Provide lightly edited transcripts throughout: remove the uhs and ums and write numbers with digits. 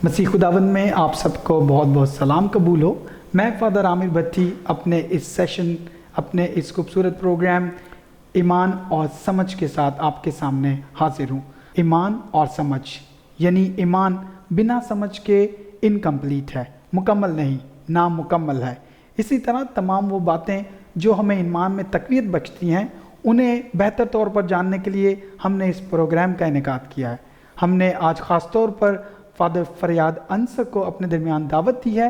مسیح خداوند میں آپ سب کو بہت بہت سلام قبول ہو۔ میں فادر عامر بھٹی اپنے اس سیشن، اپنے اس خوبصورت پروگرام ایمان اور سمجھ کے ساتھ آپ کے سامنے حاضر ہوں۔ ایمان اور سمجھ یعنی ایمان بنا سمجھ کے انکمپلیٹ ہے، مکمل نہیں، نامکمل ہے۔ اسی طرح تمام وہ باتیں جو ہمیں ایمان میں تقویت بخشتی ہیں، انہیں بہتر طور پر جاننے کے لیے ہم نے اس پروگرام کا انعقاد کیا ہے۔ ہم نے آج خاص طور پر فادر فریاد انصر کو اپنے درمیان دعوت دی ہے۔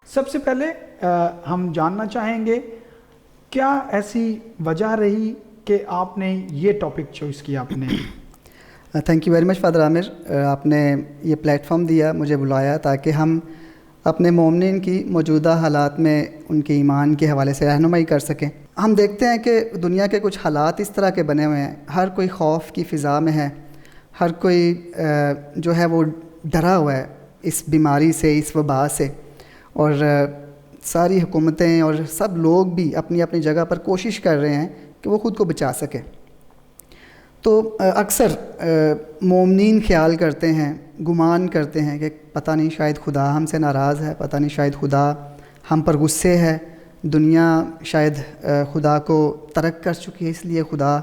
سب سے پہلے ہم جاننا چاہیں گے کیا ایسی وجہ رہی کہ آپ نے یہ ٹاپک چوائس کیا اپنے؟ Thank you very much father Aamir, آپ نے یہ پلیٹ فارم دیا، مجھے بلایا تاکہ ہم اپنے مومنین کی موجودہ حالات میں ان کے ایمان کے حوالے سے رہنمائی کر سکیں۔ ہم دیکھتے ہیں کہ دنیا کے کچھ حالات اس طرح کے بنے ہوئے ہیں، ہر کوئی خوف کی فضا میں ہے، ہر کوئی جو ہے وہ ڈرا ہوا ہے اس بیماری سے، اس وبا سے، اور ساری حکومتیں اور سب لوگ بھی اپنی اپنی جگہ پر کوشش کر رہے ہیں کہ وہ خود کو بچا سکیں۔ تو اکثر مومنین خیال کرتے ہیں، گمان کرتے ہیں کہ پتہ نہیں شاید خدا ہم سے ناراض ہے، پتہ نہیں شاید خدا ہم پر غصے ہے، دنیا شاید خدا کو ترک کر چکی ہے، اس لیے خدا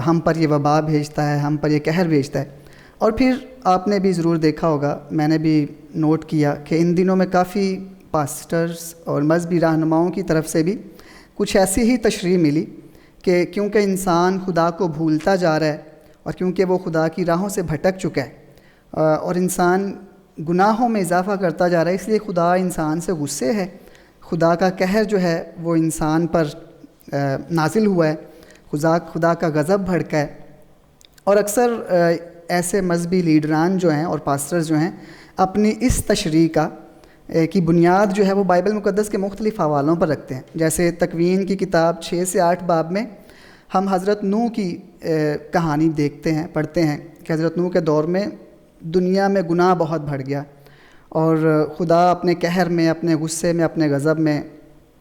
ہم پر یہ وبا بھیجتا ہے، ہم پر یہ قہر بھیجتا ہے۔ اور پھر آپ نے بھی ضرور دیکھا ہوگا، میں نے بھی نوٹ کیا کہ ان دنوں میں کافی پاسٹرز اور مذہبی رہنماؤں کی طرف سے بھی کچھ ایسی ہی تشریح ملی کہ کیونکہ انسان خدا کو بھولتا جا رہا ہے اور کیونکہ وہ خدا کی راہوں سے بھٹک چکا ہے اور انسان گناہوں میں اضافہ کرتا جا رہا ہے، اس لیے خدا انسان سے غصے ہے، خدا کا قہر جو ہے وہ انسان پر نازل ہوا ہے، خدا کا غضب بھڑکا ہے۔ اور اکثر ایسے مذہبی لیڈران جو ہیں اور پاسٹرز جو ہیں اپنی اس تشریح کی بنیاد جو ہے وہ بائبل مقدس کے مختلف حوالوں پر رکھتے ہیں۔ جیسے تکوین کی کتاب 6 سے 8 باب میں ہم حضرت نوح کی کہانی دیکھتے ہیں، پڑھتے ہیں کہ حضرت نوح کے دور میں دنیا میں گناہ بہت بڑھ گیا اور خدا اپنے قہر میں، اپنے غصے میں، اپنے غضب میں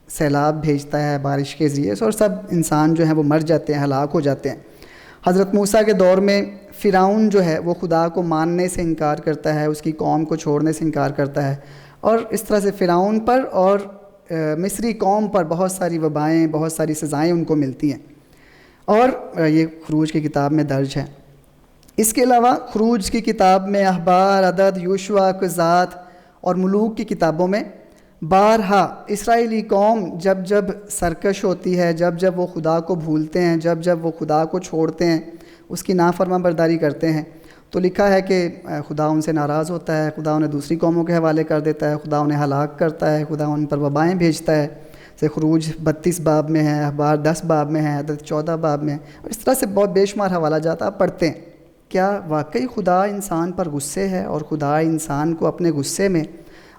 سیلاب بھیجتا ہے بارش کے ذریعے سے، اور سب انسان جو ہیں وہ مر جاتے ہیں، ہلاک ہو جاتے ہیں۔ حضرت موسیٰ کے دور میں فرعون جو ہے وہ خدا کو ماننے سے انکار کرتا ہے، اس کی قوم کو چھوڑنے سے انکار کرتا ہے، اور اس طرح سے فرعون پر اور مصری قوم پر بہت ساری وبائیں، بہت ساری سزائیں ان کو ملتی ہیں، اور یہ خروج کی کتاب میں درج ہے۔ اس کے علاوہ خروج کی کتاب میں، اخبار، عدد، یوشوا، قضات اور ملوک کی کتابوں میں بارہا اسرائیلی قوم جب جب سرکش ہوتی ہے، جب جب وہ خدا کو بھولتے ہیں، جب جب وہ خدا کو چھوڑتے ہیں، اس کی نافرمان برداری کرتے ہیں، تو لکھا ہے کہ خدا ان سے ناراض ہوتا ہے، خدا انہیں دوسری قوموں کے حوالے کر دیتا ہے، خدا انہیں ہلاک کرتا ہے، خدا ان پر وبائیں بھیجتا ہے۔ جیسے خروج 32 باب میں ہے، اخبار 10 باب میں ہے، عدد 14 باب میں، اور اس طرح سے بہت بے شمار حوالہ جات آپ پڑھتے ہیں۔ کیا واقعی خدا انسان پر غصے ہے اور خدا انسان کو اپنے غصے میں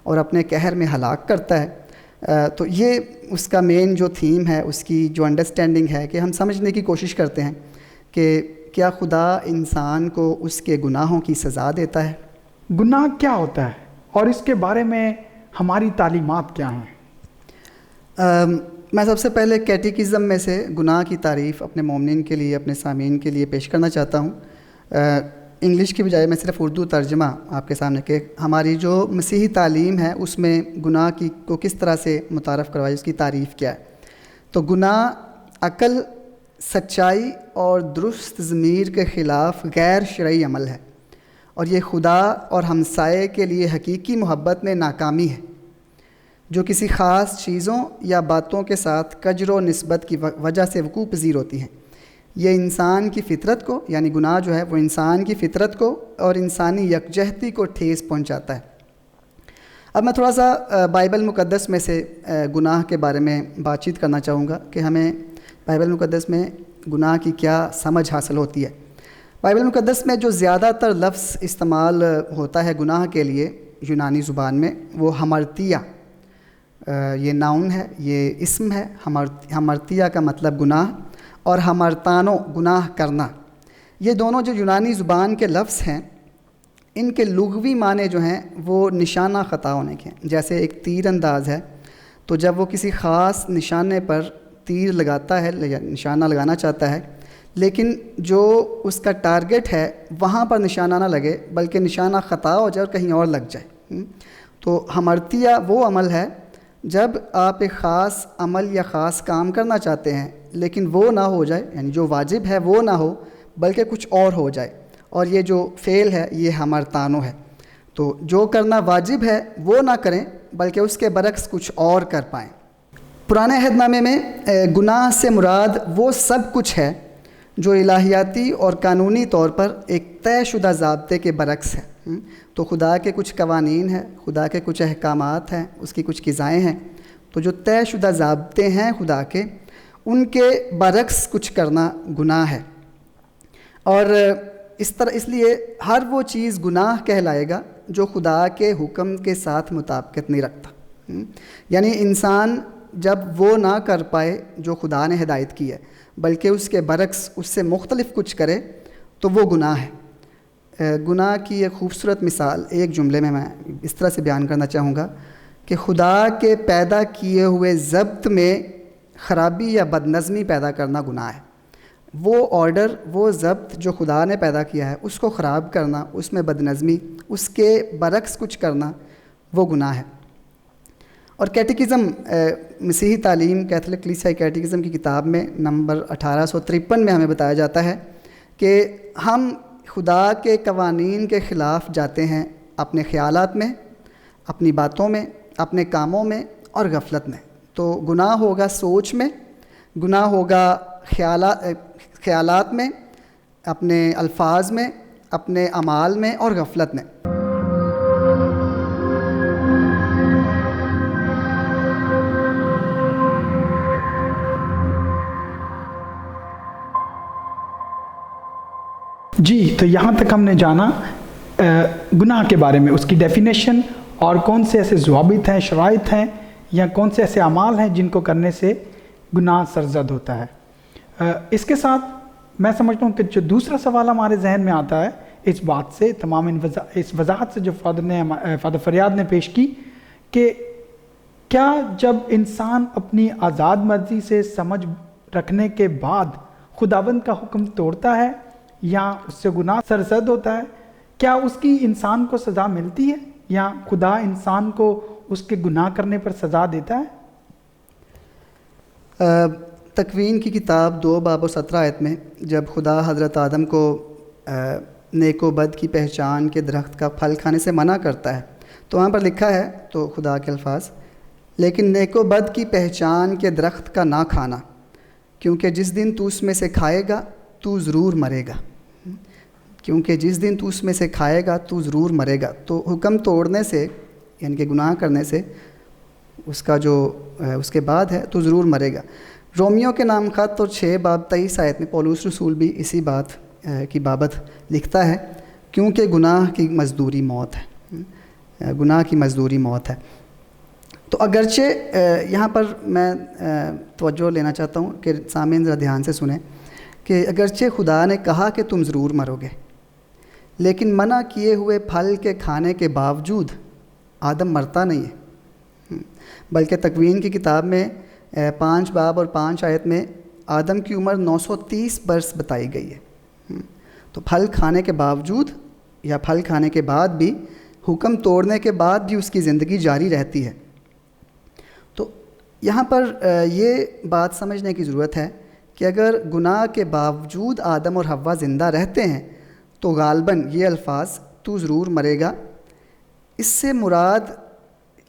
اور اپنے قہر میں ہلاک کرتا ہے؟ تو یہ اس کا مین جو تھیم ہے، اس کی جو انڈرسٹینڈنگ ہے کہ ہم سمجھنے کی کوشش کرتے ہیں کہ کیا خدا انسان کو اس کے گناہوں کی سزا دیتا ہے؟ گناہ کیا ہوتا ہے اور اس کے بارے میں ہماری تعلیمات کیا ہیں؟ میں سب سے پہلے کیٹیکزم میں سے گناہ کی تعریف اپنے مومنین کے لیے، اپنے سامعین کے لیے پیش کرنا چاہتا ہوں۔ انگلش کی بجائے میں صرف اردو ترجمہ آپ کے سامنے کہ ہماری جو مسیحی تعلیم ہے اس میں گناہ کو کس طرح سے متعارف کروائی، اس کی تعریف کیا ہے۔ تو گناہ عقل، سچائی اور درست ضمیر کے خلاف غیر شرعی عمل ہے، اور یہ خدا اور ہمسائے کے لیے حقیقی محبت میں ناکامی ہے جو کسی خاص چیزوں یا باتوں کے ساتھ کجر و نسبت کی وجہ سے وقوع پذیر ہوتی ہیں۔ یہ انسان کی فطرت کو، یعنی گناہ جو ہے وہ انسان کی فطرت کو اور انسانی یکجہتی کو ٹھیس پہنچاتا ہے۔ اب میں تھوڑا سا بائبل مقدس میں سے گناہ کے بارے میں بات چیت کرنا چاہوں گا کہ ہمیں بائبل مقدس میں گناہ کی کیا سمجھ حاصل ہوتی ہے۔ بائبل مقدس میں جو زیادہ تر لفظ استعمال ہوتا ہے گناہ کے لیے یونانی زبان میں، وہ ہمرتیا، یہ ناؤن ہے، یہ اسم ہے۔ ہمرتیا کا مطلب گناہ، اور ہمرتانو گناہ کرنا، یہ دونوں جو یونانی زبان کے لفظ ہیں ان کے لغوی معنی جو ہیں وہ نشانہ خطا ہونے کے ہیں. جیسے ایک تیر انداز ہے، تو جب وہ کسی خاص نشانے پر تیر لگاتا ہے یا نشانہ لگانا چاہتا ہے، لیکن جو اس کا ٹارگٹ ہے وہاں پر نشانہ نہ لگے بلکہ نشانہ خطا ہو جائے اور کہیں اور لگ جائے. تو ہمرتیہ وہ عمل ہے جب آپ ایک خاص عمل یا خاص کام کرنا چاہتے ہیں لیکن وہ نہ ہو جائے، یعنی جو واجب ہے وہ نہ ہو بلکہ کچھ اور ہو جائے، اور یہ جو فعل ہے یہ ہمرتانو ہے. تو جو کرنا واجب ہے وہ نہ کریں بلکہ اس کے برعکس کچھ اور کر پائیں. پرانے عہد نامے میں گناہ سے مراد وہ سب کچھ ہے جو الہیاتی اور قانونی طور پر ایک طے شدہ ضابطے کے برعکس ہے. تو خدا کے کچھ قوانین ہیں، خدا کے کچھ احکامات ہیں، اس کی کچھ قضائیں ہیں. تو جو طے شدہ ضابطے ہیں خدا کے، ان کے برعکس کچھ کرنا گناہ ہے. اور اس لیے ہر وہ چیز گناہ کہلائے گا جو خدا کے حکم کے ساتھ مطابقت نہیں رکھتا. یعنی انسان جب وہ نہ کر پائے جو خدا نے ہدایت کی ہے بلکہ اس کے برعکس اس سے مختلف کچھ کرے تو وہ گناہ ہے. گناہ کی ایک خوبصورت مثال ایک جملے میں اس طرح سے بیان کرنا چاہوں گا کہ خدا کے پیدا کیے ہوئے ضبط میں خرابی یا بدنظمی پیدا کرنا گناہ ہے. وہ آرڈر، وہ ضبط جو خدا نے پیدا کیا ہے اس کو خراب کرنا، اس میں بدنظمی، اس کے برعکس کچھ کرنا، وہ گناہ ہے. اور کیٹیکزم، مسیحی تعلیم، کیتھولک کلیسیائی کیٹیکزم کی کتاب میں نمبر 1853 میں ہمیں بتایا جاتا ہے کہ ہم خدا کے قوانین کے خلاف جاتے ہیں اپنے خیالات میں، اپنی باتوں میں، اپنے کاموں میں اور غفلت میں. تو گناہ ہوگا سوچ میں، گناہ ہوگا خیالات میں، اپنے الفاظ میں، اپنے اعمال میں اور غفلت میں. جی، تو یہاں تک ہم نے جانا گناہ کے بارے میں، اس کی ڈیفینیشن اور کون سے ایسے ضوابط ہیں، شرائط ہیں یا کون سے ایسے اعمال ہیں جن کو کرنے سے گناہ سرزد ہوتا ہے. اس کے ساتھ میں سمجھتا ہوں کہ جو دوسرا سوال ہمارے ذہن میں آتا ہے اس بات سے، تمام اس وضاحت سے جو فادر فریاد نے پیش کی، کہ کیا جب انسان اپنی آزاد مرضی سے سمجھ رکھنے کے بعد خداوند کا حکم توڑتا ہے یا اس سے گناہ سرزد ہوتا ہے، کیا اس کی انسان کو سزا ملتی ہے یا خدا انسان کو اس کے گناہ کرنے پر سزا دیتا ہے؟ تکوین کی کتاب 2 باب و 17 آیت میں جب خدا حضرت آدم کو نیک و بد کی پہچان کے درخت کا پھل کھانے سے منع کرتا ہے، تو وہاں پر لکھا ہے، تو خدا کے الفاظ، لیکن نیک و بد کی پہچان کے درخت کا نہ کھانا، کیونکہ جس دن تو اس میں سے کھائے گا تو ضرور مرے گا. کیونکہ جس دن تو اس میں سے کھائے گا تو ضرور مرے گا. تو حکم توڑنے سے، یعنی کہ گناہ کرنے سے، اس کا جو اس کے بعد ہے تو ضرور مرے گا. رومیو کے نام خط اور 6 باب 23 آیت میں پولس رسول بھی اسی بات کی بابت لکھتا ہے، کیونکہ گناہ کی مزدوری موت ہے. گناہ کی مزدوری موت ہے. تو اگرچہ یہاں پر میں توجہ لینا چاہتا ہوں کہ سامعین ذرا دھیان سے سنیں کہ اگرچہ خدا نے کہا کہ تم ضرور مرو گے، لیکن منع کیے ہوئے پھل کے کھانے کے باوجود آدم مرتا نہیں ہے، بلکہ تکوین کی کتاب میں 5 باب اور 5 آیت میں آدم کی عمر 930 برس بتائی گئی ہے. تو پھل کھانے کے باوجود یا پھل کھانے کے بعد بھی، حکم توڑنے کے بعد بھی اس کی زندگی جاری رہتی ہے. تو یہاں پر یہ بات سمجھنے کی ضرورت ہے کہ اگر گناہ کے باوجود آدم اور حوا زندہ رہتے ہیں تو غالباً یہ الفاظ تو ضرور مرے گا، اس سے مراد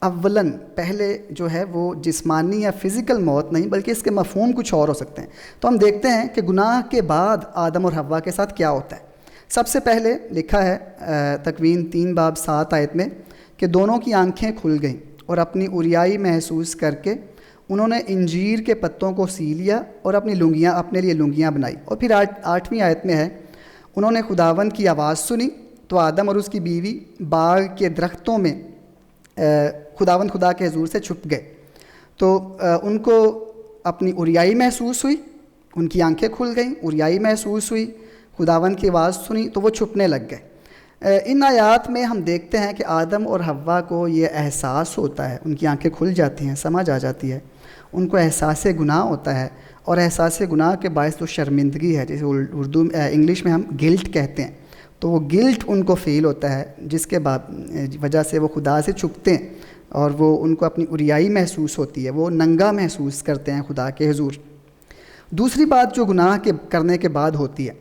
اولاً پہلے جو ہے وہ جسمانی یا فزیکل موت نہیں بلکہ اس کے مفہوم کچھ اور ہو سکتے ہیں. تو ہم دیکھتے ہیں کہ گناہ کے بعد آدم اور حوا کے ساتھ کیا ہوتا ہے. سب سے پہلے لکھا ہے تکوین 3 باب 7 آیت میں کہ دونوں کی آنکھیں کھل گئیں اور اپنی اوریائی محسوس کر کے انہوں نے انجیر کے پتوں کو سی لیا اور اپنے لیے لنگیاں بنائی. اور پھر 8ویں آیت میں ہے، انہوں نے خداوند کی آواز سنی تو آدم اور اس کی بیوی باغ کے درختوں میں خدا کے حضور سے چھپ گئے. تو ان کو اپنی اوریائی محسوس ہوئی، ان کی آنکھیں کھل گئیں، اوریائی محسوس ہوئی، خداوند کی آواز سنی تو وہ چھپنے لگ گئے. ان آیات میں ہم دیکھتے ہیں کہ آدم اور حوا کو یہ احساس ہوتا ہے، ان کی آنکھیں کھل جاتی ہیں، سمجھ آ جاتی ہے، ان کو احساس گناہ ہوتا ہے، اور احساس گناہ کے باعث تو شرمندگی ہے، جسے اردو انگلش میں ہم گلٹ کہتے ہیں، تو وہ گلٹ ان کو فیل ہوتا ہے، جس کے وجہ سے وہ خدا سے چھپتے ہیں اور وہ ان کو اپنی اوریائی محسوس ہوتی ہے، وہ ننگا محسوس کرتے ہیں خدا کے حضور۔ دوسری بات جو گناہ کے کرنے کے بعد ہوتی ہے،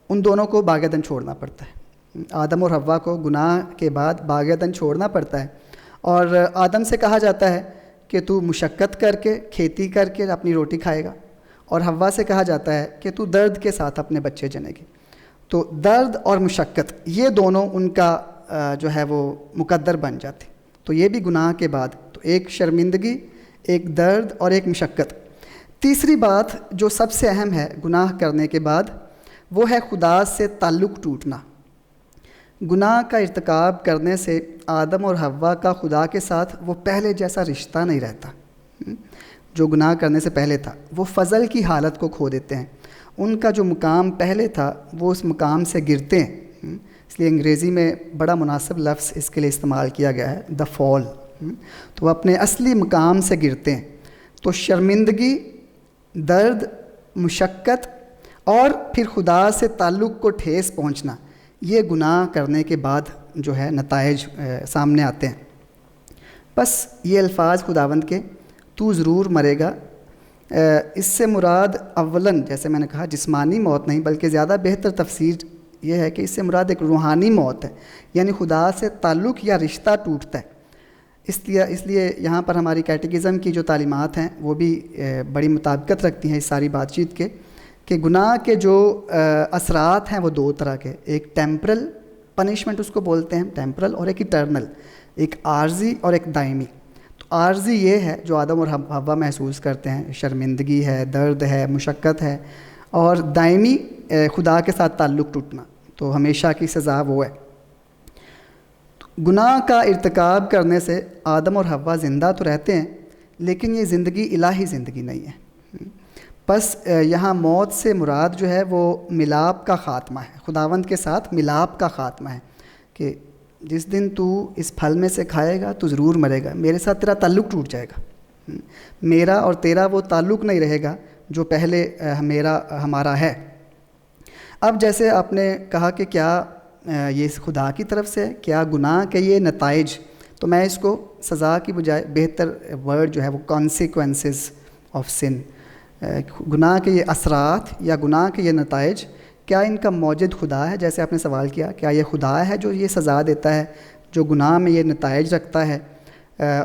ان دونوں کو باغ عدن چھوڑنا پڑتا ہے۔ آدم اور حوا کو گناہ کے بعد باغ عدن چھوڑنا پڑتا ہے، اور آدم سے کہا جاتا ہے کہ تو مشقت کر کے، کھیتی کر کے اپنی روٹی کھائے گا، اور حوا سے کہا جاتا ہے کہ تو درد کے ساتھ اپنے بچے جنے گی۔ تو درد اور مشقت یہ دونوں ان کا جو ہے وہ مقدر بن جاتے، تو یہ بھی گناہ کے بعد، تو ایک شرمندگی، ایک درد اور ایک مشقت۔ تیسری بات جو سب سے اہم ہے گناہ کرنے کے بعد، وہ ہے خدا سے تعلق ٹوٹنا۔ گناہ کا ارتکاب کرنے سے آدم اور حوا کا خدا کے ساتھ وہ پہلے جیسا رشتہ نہیں رہتا جو گناہ کرنے سے پہلے تھا، وہ فضل کی حالت کو کھو دیتے ہیں، ان کا جو مقام پہلے تھا وہ اس مقام سے گرتے ہیں۔ اس لیے انگریزی میں بڑا مناسب لفظ اس کے لیے استعمال کیا گیا ہے، دا فال، تو وہ اپنے اصلی مقام سے گرتے ہیں۔ تو شرمندگی، درد، مشقت اور پھر خدا سے تعلق کو ٹھیس پہنچنا، یہ گناہ کرنے کے بعد جو ہے نتائج سامنے آتے ہیں۔ بس یہ الفاظ خداوند کے تو ضرور مرے گا، اس سے مراد اولاً جیسے میں نے کہا جسمانی موت نہیں، بلکہ زیادہ بہتر تفسیر یہ ہے کہ اس سے مراد ایک روحانی موت ہے، یعنی خدا سے تعلق یا رشتہ ٹوٹتا ہے۔ اس لیے یہاں پر ہماری کیٹیکزم کی جو تعلیمات ہیں وہ بھی بڑی مطابقت رکھتی ہیں اس ساری بات چیت کے، کہ گناہ کے جو اثرات ہیں وہ دو طرح کے، ایک ٹیمپرل پنشمنٹ اس کو بولتے ہیں، ٹیمپرل، اور ایک ایٹرنل، ایک عارضی اور ایک دائمی۔ تو عارضی یہ ہے جو آدم اور حوا محسوس کرتے ہیں، شرمندگی ہے، درد ہے، مشقت ہے، اور دائمی خدا کے ساتھ تعلق ٹوٹنا، تو ہمیشہ کی سزا وہ ہے۔ گناہ کا ارتکاب کرنے سے آدم اور حوا زندہ تو رہتے ہیں، لیکن یہ زندگی الہی زندگی نہیں ہے۔ بس یہاں موت سے مراد جو ہے وہ ملاپ کا خاتمہ ہے، خداوند کے ساتھ ملاپ کا خاتمہ ہے، کہ جس دن تو اس پھل میں سے کھائے گا تو ضرور مرے گا، میرے ساتھ تیرا تعلق ٹوٹ جائے گا، میرا اور تیرا وہ تعلق نہیں رہے گا جو پہلے ہمارا ہے۔ اب جیسے آپ نے کہا کہ کیا یہ خدا کی طرف سے کیا گناہ کے یہ نتائج، تو میں اس کو سزا کی بجائے بہتر ورڈ جو ہے وہ کانسیکوینسز آف سن، گناہ کے یہ اثرات یا گناہ کے یہ نتائج، کیا ان کا موجد خدا ہے؟ جیسے آپ نے سوال کیا، کیا یہ خدا ہے جو یہ سزا دیتا ہے، جو گناہ میں یہ نتائج رکھتا ہے؟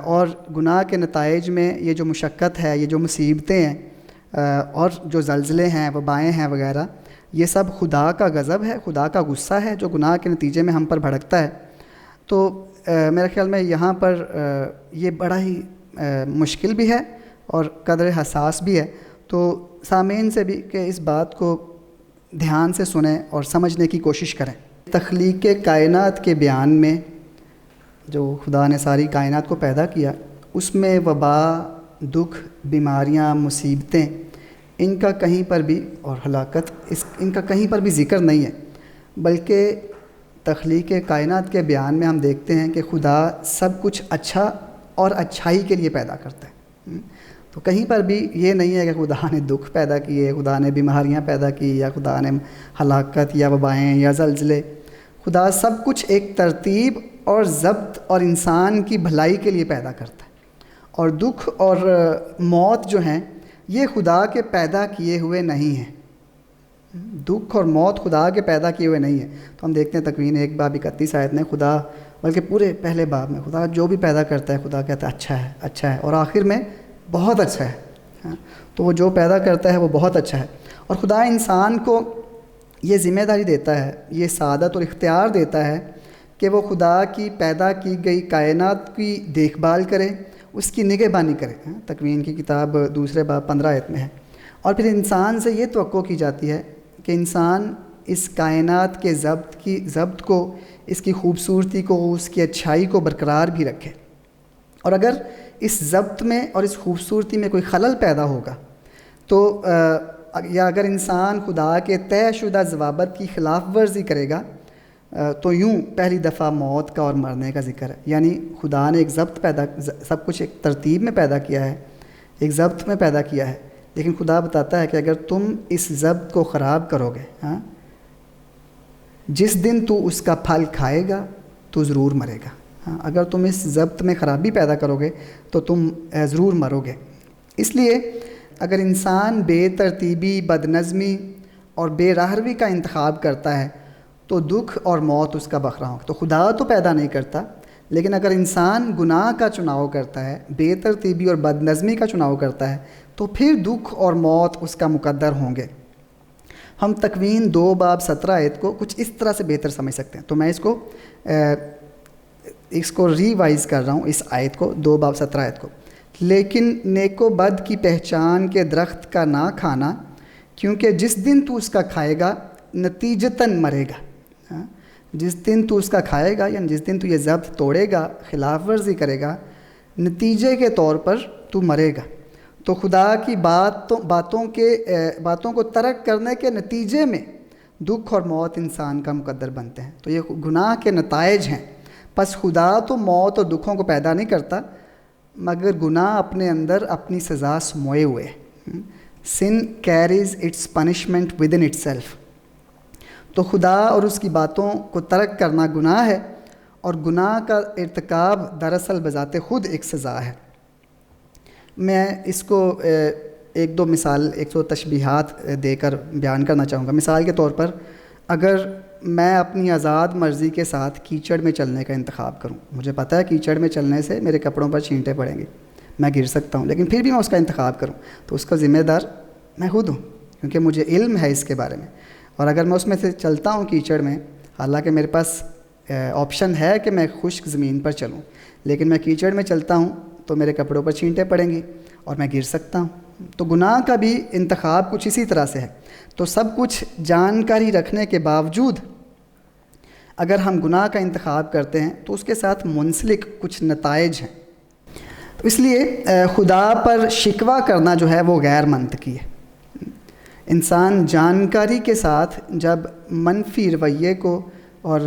اور گناہ کے نتائج میں یہ جو مشقت ہے، یہ جو مصیبتیں ہیں، اور جو زلزلے ہیں، وبائیں ہیں وغیرہ، یہ سب خدا کا غضب ہے، خدا کا غصہ ہے جو گناہ کے نتیجے میں ہم پر بھڑکتا ہے۔ تو میرے خیال میں یہاں پر یہ بڑا ہی مشکل بھی ہے اور قدر حساس بھی ہے، تو سامعین سے بھی کہ اس بات کو دھیان سے سنیں اور سمجھنے کی کوشش کریں۔ تخلیق کائنات کے بیان میں جو خدا نے ساری کائنات کو پیدا کیا، اس میں وبا، دکھ، بیماریاں، مصیبتیں، ان کا کہیں پر بھی، اور ہلاکت، ان کا کہیں پر بھی ذکر نہیں ہے، بلکہ تخلیق کائنات کے بیان میں ہم دیکھتے ہیں کہ خدا سب کچھ اچھا اور اچھائی کے لیے پیدا کرتا ہے۔ تو کہیں پر بھی یہ نہیں ہے کہ خدا نے دکھ پیدا کیے، خدا نے بیماریاں پیدا کی، یا خدا نے ہلاکت یا وبائیں یا زلزلے۔ خدا سب کچھ ایک ترتیب اور ضبط اور انسان کی بھلائی کے لیے پیدا کرتا ہے، اور دکھ اور موت جو ہیں یہ خدا کے پیدا کیے ہوئے نہیں ہیں، دکھ اور موت خدا کے پیدا کیے ہوئے نہیں ہیں۔ تو ہم دیکھتے ہیں تکوین 1:31 آیت میں خدا، بلکہ پورے پہلے باب میں خدا جو بھی پیدا کرتا ہے خدا کہتا ہے اچھا ہے، اچھا ہے، اور آخر میں بہت اچھا ہے۔ تو وہ جو پیدا کرتا ہے وہ بہت اچھا ہے، اور خدا انسان کو یہ ذمہ داری دیتا ہے، یہ سعادت اور اختیار دیتا ہے کہ وہ خدا کی پیدا کی گئی کائنات کی دیکھ بھال کرے، اس کی نگہبانی کرے۔ تکوین کی کتاب 2:15 آیت میں ہے۔ اور پھر انسان سے یہ توقع کی جاتی ہے کہ انسان اس کائنات کے ضبط کو، اس کی خوبصورتی کو، اس کی اچھائی کو برقرار بھی رکھے، اور اگر اس ضبط میں اور اس خوبصورتی میں کوئی خلل پیدا ہوگا تو یا اگر انسان خدا کے طے شدہ ضوابط کی خلاف ورزی کرے گا تو یوں پہلی دفعہ موت کا اور مرنے کا ذکر ہے. یعنی خدا نے ایک ضبط سب کچھ ایک ترتیب میں پیدا کیا ہے, ایک ضبط میں پیدا کیا ہے, لیکن خدا بتاتا ہے کہ اگر تم اس ضبط کو خراب کرو گے, جس دن تو اس کا پھل کھائے گا تو ضرور مرے گا. اگر تم اس ضبط میں خرابی پیدا کرو گے تو تم ضرور مرو گے. اس لیے اگر انسان بے ترتیبی, بد نظمی اور بے راہروی کا انتخاب کرتا ہے تو دکھ اور موت اس کا بکھرا ہوگا. تو خدا تو پیدا نہیں کرتا, لیکن اگر انسان گناہ کا چناؤ کرتا ہے, بے ترتیبی اور بد نظمی کا چناؤ کرتا ہے, تو پھر دکھ اور موت اس کا مقدر ہوں گے. ہم تکوین 2:17 آیت کو کچھ اس طرح سے بہتر سمجھ سکتے ہیں. تو میں اس کو ریوائز کر رہا ہوں, اس آیت کو 2:17 آیت کو. لیکن نیک و بد کی پہچان کے درخت کا نہ کھانا, کیونکہ جس دن تو اس کا کھائے گا نتیجتاً مرے گا. جس دن تو اس کا کھائے گا, یعنی جس دن تو یہ ضبط توڑے گا, خلاف ورزی کرے گا, نتیجے کے طور پر تو مرے گا. تو خدا کی باتوں کو ترک کرنے کے نتیجے میں دکھ اور موت انسان کا مقدر بنتے ہیں. تو یہ گناہ کے نتائج ہیں. پس خدا تو موت اور دکھوں کو پیدا نہیں کرتا, مگر گناہ اپنے اندر اپنی سزا سموئے ہوئے. sin carries its punishment within itself. تو خدا اور اس کی باتوں کو ترک کرنا گناہ ہے, اور گناہ کا ارتکاب دراصل بذات خود ایک سزا ہے. میں اس کو ایک دو تشبیہات دے کر بیان کرنا چاہوں گا. مثال کے طور پر, اگر میں اپنی آزاد مرضی کے ساتھ کیچڑ میں چلنے کا انتخاب کروں, مجھے پتہ ہے کیچڑ میں چلنے سے میرے کپڑوں پر چھینٹے پڑیں گے, میں گر سکتا ہوں, لیکن پھر بھی میں اس کا انتخاب کروں, تو اس کا ذمہ دار میں خود ہوں, کیونکہ مجھے علم ہے اس کے بارے میں. اور اگر میں اس میں سے چلتا ہوں کیچڑ میں, حالانکہ میرے پاس آپشن ہے کہ میں خشک زمین پر چلوں, لیکن میں کیچڑ میں چلتا ہوں تو میرے کپڑوں پر چھینٹے پڑیں گی اور میں گر سکتا ہوں. تو گناہ کا بھی انتخاب کچھ اسی طرح سے ہے. تو سب کچھ جانکاری رکھنے کے باوجود اگر ہم گناہ کا انتخاب کرتے ہیں تو اس کے ساتھ منسلک کچھ نتائج ہیں. تو اس لیے خدا پر شکوہ کرنا جو ہے وہ غیر منطقی ہے. انسان جانکاری کے ساتھ جب منفی رویے کو اور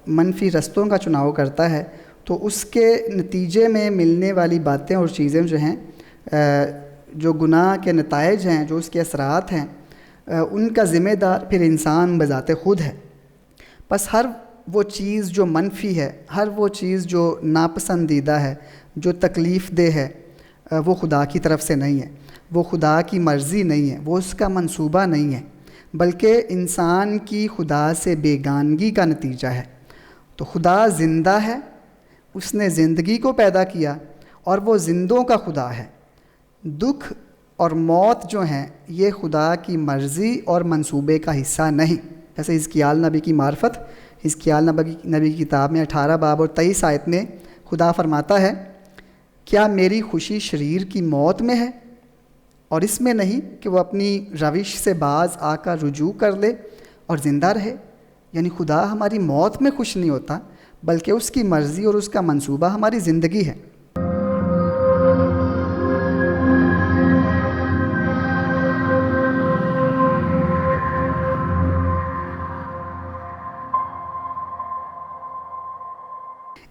منفی رستوں کا چناؤ کرتا ہے تو اس کے نتیجے میں ملنے والی باتیں اور چیزیں جو ہیں, جو گناہ کے نتائج ہیں, جو اس کے اثرات ہیں, ان کا ذمہ دار پھر انسان بذات خود ہے. بس ہر وہ چیز جو منفی ہے, ہر وہ چیز جو ناپسندیدہ ہے, جو تکلیف دہ ہے, وہ خدا کی طرف سے نہیں ہے, وہ خدا کی مرضی نہیں ہے, وہ اس کا منصوبہ نہیں ہے, بلکہ انسان کی خدا سے بیگانگی کا نتیجہ ہے. تو خدا زندہ ہے, اس نے زندگی کو پیدا کیا اور وہ زندوں کا خدا ہے. دکھ اور موت جو ہیں یہ خدا کی مرضی اور منصوبے کا حصہ نہیں. جیسے حزقیال نبی کی معرفت, حزقیال نبی کی کتاب میں 18 باب اور 23 آیت میں خدا فرماتا ہے, کیا میری خوشی شریر کی موت میں ہے اور اس میں نہیں کہ وہ اپنی روش سے باز آ کر رجوع کر لے اور زندہ رہے. یعنی خدا ہماری موت میں خوش نہیں ہوتا, بلکہ اس کی مرضی اور اس کا منصوبہ ہماری زندگی ہے.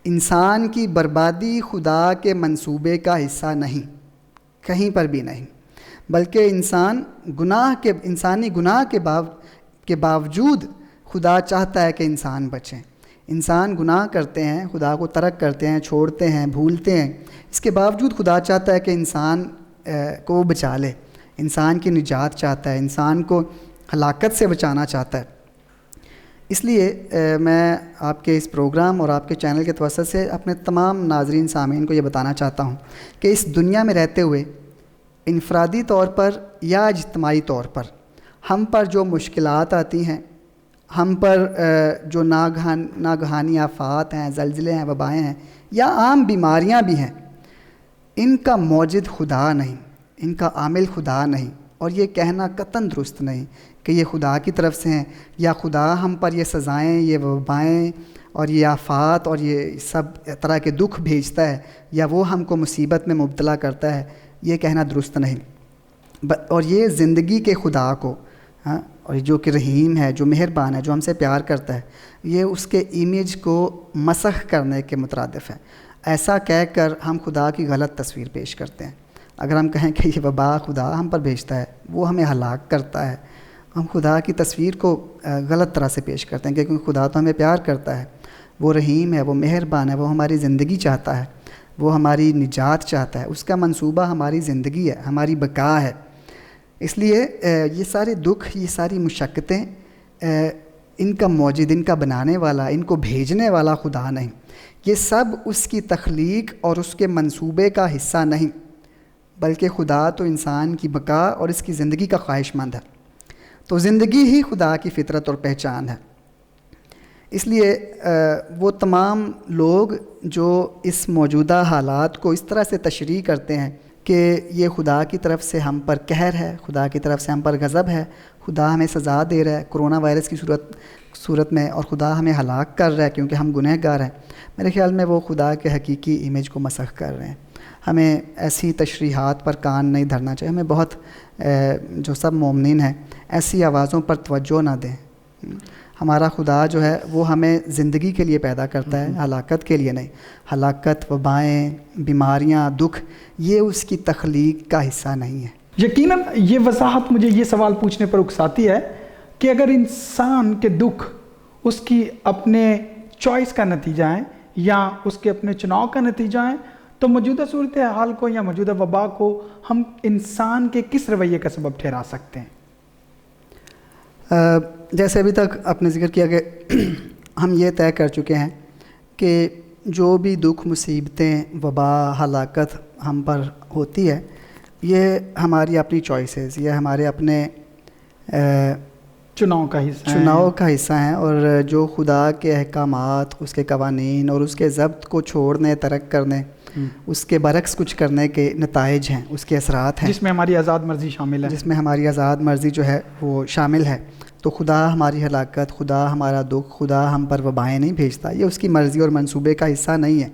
انسان کی بربادی خدا کے منصوبے کا حصہ نہیں, کہیں پر بھی نہیں, بلکہ انسانی گناہ کے باوجود خدا چاہتا ہے کہ انسان بچیں. انسان گناہ کرتے ہیں, خدا کو ترک کرتے ہیں, چھوڑتے ہیں, بھولتے ہیں, اس کے باوجود خدا چاہتا ہے کہ انسان کو بچا لے, انسان کی نجات چاہتا ہے, انسان کو ہلاکت سے بچانا چاہتا ہے. اس لیے میں آپ کے اس پروگرام اور آپ کے چینل کے توسط سے اپنے تمام ناظرین سامعین کو یہ بتانا چاہتا ہوں کہ اس دنیا میں رہتے ہوئے انفرادی طور پر یا اجتماعی طور پر ہم پر جو مشکلات آتی ہیں, ہم پر جو ناگہانی آفات ہیں, زلزلے ہیں, وبائیں ہیں, یا عام بیماریاں بھی ہیں, ان کا موجد خدا نہیں, ان کا عامل خدا نہیں. اور یہ کہنا قطعاً درست نہیں کہ یہ خدا کی طرف سے ہیں, یا خدا ہم پر یہ سزائیں, یہ وبائیں اور یہ آفات اور یہ سب طرح کے دکھ بھیجتا ہے, یا وہ ہم کو مصیبت میں مبتلا کرتا ہے. یہ کہنا درست نہیں. اور یہ زندگی کے خدا کو اور جو کہ رحیم ہے، جو مہربان ہے، جو ہم سے پیار کرتا ہے، یہ اس کے امیج کو مسخ کرنے کے مترادف ہے۔ ایسا کہہ کر ہم خدا کی غلط تصویر پیش کرتے ہیں۔ اگر ہم کہیں کہ یہ وبا خدا ہم پر بھیجتا ہے، وہ ہمیں ہلاک کرتا ہے، ہم خدا کی تصویر کو غلط طرح سے پیش کرتے ہیں، کیونکہ خدا تو ہمیں پیار کرتا ہے، وہ رحیم ہے، وہ مہربان ہے، وہ ہماری زندگی چاہتا ہے، وہ ہماری نجات چاہتا ہے، اس کا منصوبہ ہماری زندگی ہے، ہماری بقا ہے۔ اس لیے یہ سارے دکھ، یہ ساری مشقتیں ان کا موجد، ان کا بنانے والا، ان کو بھیجنے والا خدا نہیں، یہ سب اس کی تخلیق اور اس کے منصوبے کا حصہ نہیں، بلکہ خدا تو انسان کی بقا اور اس کی زندگی کا خواہش مند ہے۔ تو زندگی ہی خدا کی فطرت اور پہچان ہے۔ اس لیے وہ تمام لوگ جو اس موجودہ حالات کو اس طرح سے تشریح کرتے ہیں کہ یہ خدا کی طرف سے ہم پر قہر ہے، خدا کی طرف سے ہم پر غضب ہے، خدا ہمیں سزا دے رہا ہے کرونا وائرس کی صورت میں، اور خدا ہمیں ہلاک کر رہا ہے کیونکہ ہم گنہ گار ہیں، میرے خیال میں وہ خدا کے حقیقی امیج کو مسخ کر رہے ہیں۔ ہمیں ایسی تشریحات پر کان نہیں دھرنا چاہیے، ہمیں بہت جو سب مومنین ہیں ایسی آوازوں پر توجہ نہ دیں۔ ہمارا خدا جو ہے وہ ہمیں زندگی کے لیے پیدا کرتا ہے، ہلاکت کے لیے نہیں۔ ہلاکت، وبائیں، بیماریاں، دکھ، یہ اس کی تخلیق کا حصہ نہیں ہے۔ یقیناً یہ وضاحت مجھے یہ سوال پوچھنے پر اکساتی ہے کہ اگر انسان کے دکھ اس کی اپنے چوائس کا نتیجہ ہے یا اس کے اپنے چناؤ کا نتیجہ ہے، تو موجودہ صورتحال کو یا موجودہ وبا کو ہم انسان کے کس رویے کا سبب ٹھہرا سکتے ہیں؟ جیسے ابھی تک آپ نے ذکر کیا کہ ہم یہ طے کر چکے ہیں کہ جو بھی دکھ، مصیبتیں، وبا، ہلاکت ہم پر ہوتی ہے، یہ ہماری اپنی چوائسیز، یہ ہمارے اپنے چناؤ کا حصہ ہیں، اور جو خدا کے احکامات، اس کے قوانین اور اس کے ضبط کو چھوڑنے، ترک کرنے، اس کے برعکس کچھ کرنے کے نتائج ہیں، اس کے اثرات ہیں، جس میں ہماری آزاد مرضی شامل ہے، جس میں ہماری آزاد مرضی جو ہے وہ شامل ہے۔ تو خدا ہماری ہلاکت، خدا ہمارا دکھ، خدا ہم پر وبائیں نہیں بھیجتا، یہ اس کی مرضی اور منصوبے کا حصہ نہیں ہے۔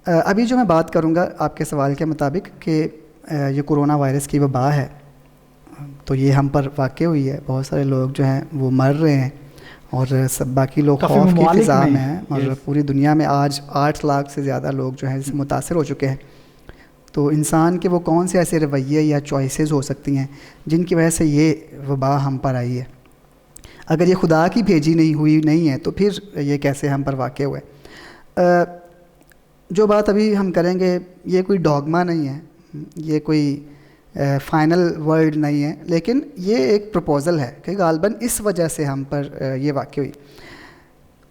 ابھی جو میں بات کروں گا آپ کے سوال کے مطابق کہ یہ کرونا وائرس کی وبا ہے، تو یہ ہم پر واقع ہوئی ہے، بہت سارے لوگ جو ہیں وہ مر رہے ہیں، اور سب باقی لوگ خوف کی فضا میں ہیں، اور پوری دنیا میں آج 8 لاکھ سے زیادہ لوگ جو ہیں اس سے متاثر ہو چکے ہیں۔ تو انسان کے وہ کون سے ایسے رویے یا چوائسیز ہو سکتی ہیں جن کی وجہ سے یہ وبا ہم پر آئی ہے؟ اگر یہ خدا کی بھیجی نہیں ہے تو پھر یہ کیسے ہم پر واقع ہوئے؟ جو بات ابھی ہم کریں گے یہ کوئی ڈوگما نہیں ہے، یہ کوئی فائنل ورڈ نہیں ہے، لیکن یہ ایک پروپوزل ہے کہ غالباً اس وجہ سے ہم پر یہ واقع ہوئی۔